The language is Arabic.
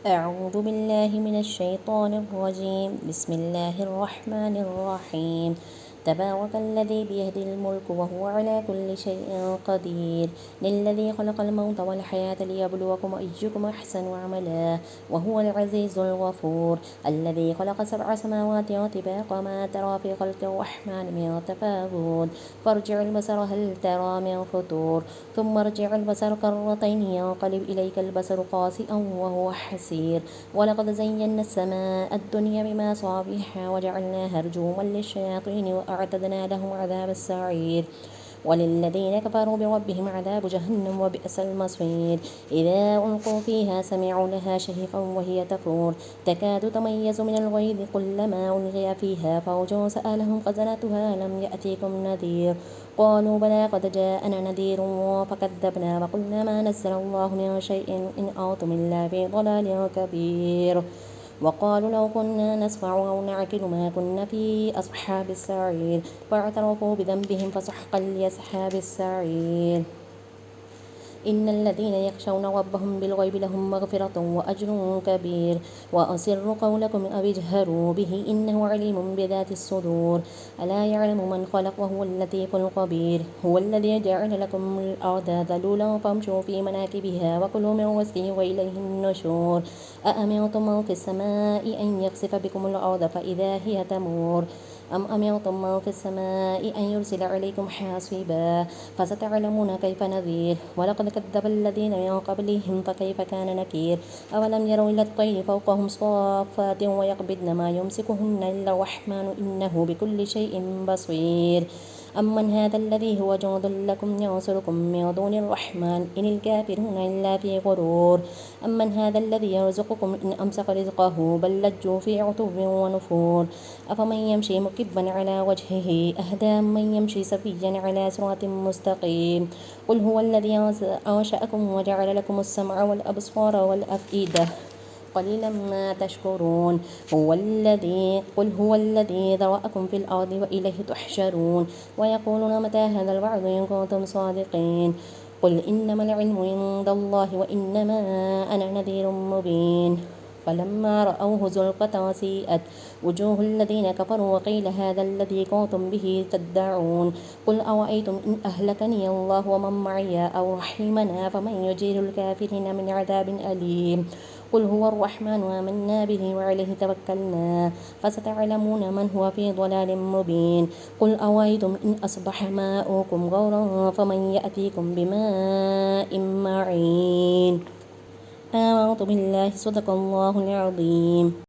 أعوذ بالله من الشيطان الرجيم. بسم الله الرحمن الرحيم. تبارك الذي بيده الملك وهو على كل شيء قدير. للذي خلق الموت والحياة ليبلوكم أيكم أحسن عملا وهو العزيز الغفور. الذي خلق 7 سماوات طباقا ما ترى في خلق الرحمن من تفاوت فارجع البصر هل ترى من فطور ثم ارجع البصر كرتين ينقلب إليك البصر خاسئا وهو حسير. ولقد زينا السماء الدنيا بمصابيح وجعلناها رجوما للشياطين وأعتدنا لهم عذاب السعير. وللذين كفروا بربهم عذاب جهنم وبئس المصير. إذا ألقوا فيها سمعوا لها شهيقا وهي تفور تكاد تميز من الغيظ كلما ألقي فيها فوج سألهم خزنتها ألم يأتيكم نذير قالوا بلى قد جاءنا نذير فكذبنا وقلنا ما نزل الله من شيء إن أنتم إلا في ضلال كبير. وقالوا لو كنا نسمع أو نعقل ما كنا في أصحاب السعير فاعترفوا بذنبهم فسحقا لأصحاب السعير. إن الذين يخشون ربهم بالغيب لهم مغفرة وأجر كبير. وأسروا قولكم أو اجهروا به إنه عليم بذات الصدور. ألا يعلم من خلق وهو اللطيف الخبير. هو الذي جعل لكم الأرض ذلولا فامشوا في مناكبها وكلوا من رزقه وإليه النشور. أأمنتم من في السماء أن يخسف بكم الأرض فإذا هي تمور أم أمنتم من في السماء أن يرسل عليكم حاصبا فستعلمون كيف نذير. ولقد كذب الذين من قبلهم فكيف كان نكير. أولم يروا إلى الطير فوقهم صافات ويقبضن ما يمسكهن إلا الرحمن إنه بكل شيء بصير. أمن هذا الذي هو جند لكم ينصركم من دون الرحمن إن الكافرون إلا في غرور. أمن هذا الذي يرزقكم إن أمسك رزقه بل لجوا في عتو ونفور. أفمن يمشي مكبا على وجهه أهدى من يمشي سويا على صراط مستقيم. قل هو الذي أنشأكم وجعل لكم السمع والأبصار والأفئدة قليلا ما تشكرون. قل هو الذي ذرأكم في الأرض وإليه تحشرون. ويقولون متى هذا الوعد إن كنتم صادقين. قل إنما العلم عند الله وإنما أنا نذير مبين. فلما رأوه زلفة سيئت وجوه الذين كفروا وقيل هذا الذي كنتم به تدعون. قل أرأيتم إن أهلكني الله ومن معي أو رحمنا فمن يجير الكافرين من عذاب أليم. قل هو الرحمن آمنا به وعليه توكلنا فستعلمون من هو في ضلال مبين. قل أرأيتم إن أصبح ماؤكم غورا فمن يأتيكم بماء معين. آمنت بالله صدق الله العظيم.